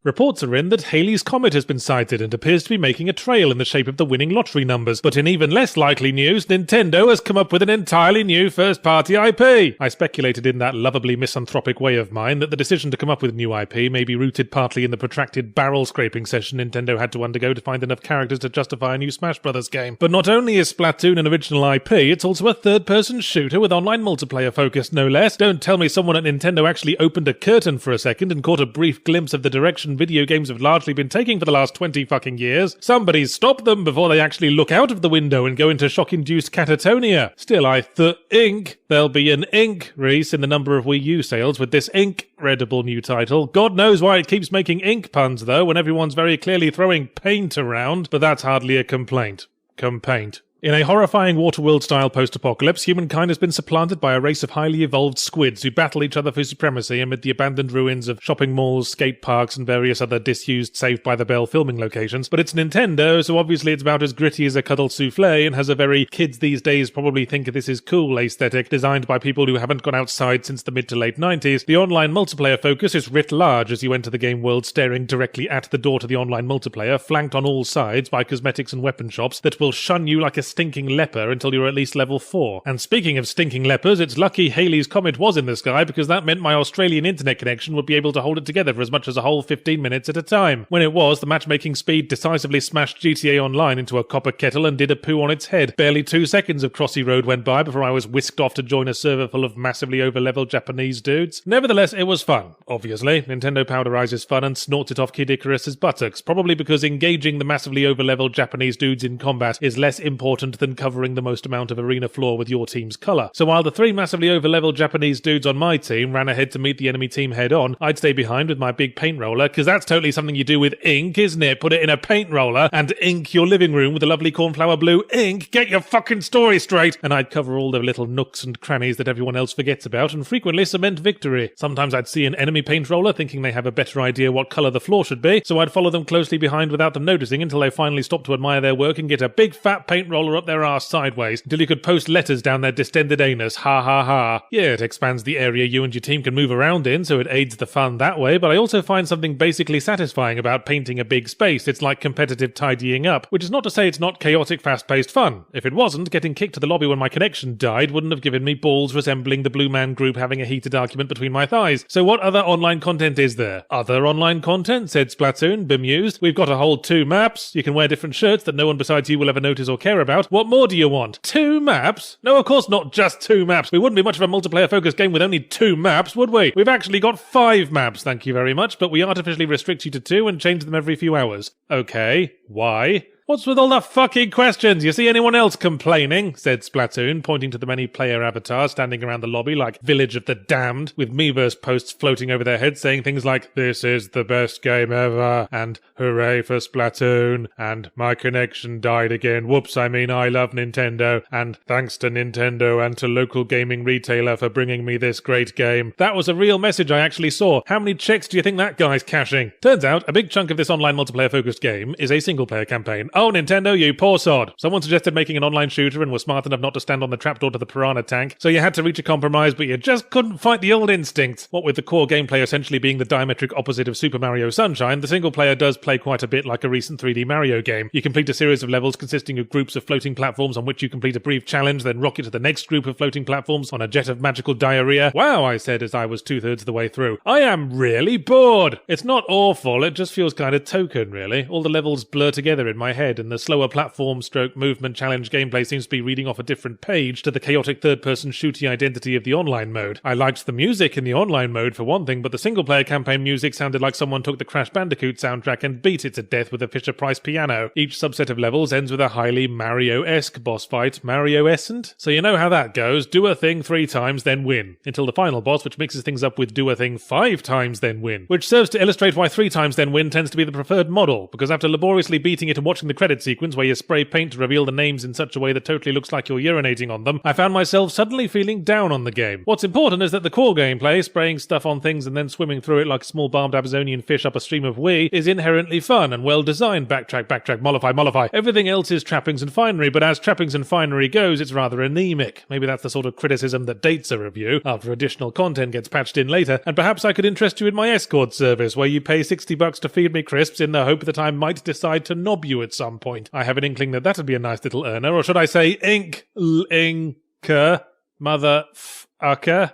Reports are in that Halley's Comet has been sighted and appears to be making a trail in the shape of the winning lottery numbers. But in even less likely news, Nintendo has come up with an entirely new first-party IP. I speculated in that lovably misanthropic way of mine that the decision to come up with new IP may be rooted partly in the protracted barrel-scraping session Nintendo had to undergo to find enough characters to justify a new Smash Bros. Game. But not only is Splatoon an original IP, it's also a third-person shooter with online multiplayer focus, no less. Don't tell me someone at Nintendo actually opened a curtain for a second and caught a brief glimpse of the direction video games have largely been taking for the last 20 fucking years. Somebody stop them before they actually look out of the window and go into shock-induced catatonia. Still, I think there'll be an increase in the number of Wii U sales with this incredible new title. God knows why it keeps making ink puns, though, when everyone's very clearly throwing paint around, but that's hardly a complaint. Complaint. In a horrifying Waterworld-style post-apocalypse, humankind has been supplanted by a race of highly evolved squids who battle each other for supremacy amid the abandoned ruins of shopping malls, skate parks, and various other disused Saved-by-the-Bell filming locations. But it's Nintendo, so obviously it's about as gritty as a cuddle souffle and has a very kids these days probably think this is cool aesthetic designed by people who haven't gone outside since the mid to late 90s. The online multiplayer focus is writ large as you enter the game world staring directly at the door to the online multiplayer, flanked on all sides by cosmetics and weapon shops that will shun you like a stinking leper until you're at least level 4. And speaking of stinking lepers, it's lucky Halley's Comet was in the sky because that meant my Australian internet connection would be able to hold it together for as much as a whole 15 minutes at a time. When it was, the matchmaking speed decisively smashed GTA Online into a copper kettle and did a poo on its head. Barely 2 seconds of Crossy Road went by before I was whisked off to join a server full of massively over-leveled Japanese dudes. Nevertheless, it was fun. Obviously, Nintendo powderizes fun and snorts it off Kid Icarus's buttocks, probably because engaging the massively over-leveled Japanese dudes in combat is less important than covering the most amount of arena floor with your team's colour. So while the 3 massively over-leveled Japanese dudes on my team ran ahead to meet the enemy team head-on, I'd stay behind with my big paint roller, because that's totally something you do with ink, isn't it? Put it in a paint roller and ink your living room with a lovely cornflower blue ink. Get your fucking story straight! And I'd cover all the little nooks and crannies that everyone else forgets about and frequently cement victory. Sometimes I'd see an enemy paint roller thinking they have a better idea what colour the floor should be, so I'd follow them closely behind without them noticing until they finally stopped to admire their work and get a big fat paint roller up their arse sideways until you could post letters down their distended anus. Ha ha ha. Yeah, it expands the area you and your team can move around in, so it aids the fun that way, but I also find something basically satisfying about painting a big space. It's like competitive tidying up, which is not to say it's not chaotic, fast-paced fun. If it wasn't, getting kicked to the lobby when my connection died wouldn't have given me balls resembling the Blue Man Group having a heated argument between my thighs. So what other online content is there? Other online content, said Splatoon, bemused. We've got a whole 2 maps. You can wear different shirts that no one besides you will ever notice or care about. What more do you want? 2 maps? No, of course not just 2 maps. We wouldn't be much of a multiplayer-focused game with only 2 maps, would we? We've actually got 5 maps, thank you very much, but we artificially restrict you to 2 and change them every few hours. Okay, why? What's with all the fucking questions? You see anyone else complaining? Said Splatoon, pointing to the many player avatars standing around the lobby like Village of the Damned, with Miiverse posts floating over their heads saying things like, "This is the best game ever," and "Hooray for Splatoon," and "My connection died again. Whoops, I mean I love Nintendo," and "Thanks to Nintendo and to local gaming retailer for bringing me this great game." That was a real message I actually saw. How many checks do you think that guy's cashing? Turns out, a big chunk of this online multiplayer-focused game is a single-player campaign. Oh, Nintendo, you poor sod. Someone suggested making an online shooter and was smart enough not to stand on the trapdoor to the piranha tank, so you had to reach a compromise, but you just couldn't fight the old instincts. What with the core gameplay essentially being the diametric opposite of Super Mario Sunshine, the single player does play quite a bit like a recent 3D Mario game. You complete a series of levels consisting of groups of floating platforms on which you complete a brief challenge, then rocket to the next group of floating platforms on a jet of magical diarrhea. Wow, I said as I was 2/3 of the way through. I am really bored. It's not awful, it just feels kind of token, really. All the levels blur together in my head, and the slower platform stroke movement challenge gameplay seems to be reading off a different page to the chaotic third-person shooty identity of the online mode. I liked the music in the online mode for one thing, but the single-player campaign music sounded like someone took the Crash Bandicoot soundtrack and beat it to death with a Fisher-Price piano. Each subset of levels ends with a highly Mario-esque boss fight. Mario-escent? So you know how that goes. Do a thing 3 times, then win. Until the final boss, which mixes things up with do a thing 5 times, then win. Which serves to illustrate why 3 times, then win tends to be the preferred model, because after laboriously beating it and watching the credit sequence where you spray paint to reveal the names in such a way that totally looks like you're urinating on them, I found myself suddenly feeling down on the game. What's important is that the core gameplay, spraying stuff on things and then swimming through it like a small barbed Amazonian fish up a stream of wee, is inherently fun and well designed. Backtrack, mollify. Everything else is trappings and finery, but as trappings and finery goes, it's rather anemic. Maybe that's the sort of criticism that dates a review, after additional content gets patched in later, and perhaps I could interest you in my escort service, where you pay $60 to feed me crisps in the hope that I might decide to knob you at some point. I have an inkling that that'd be a nice little earner, or should I say ink-linker, mother-f-ucker?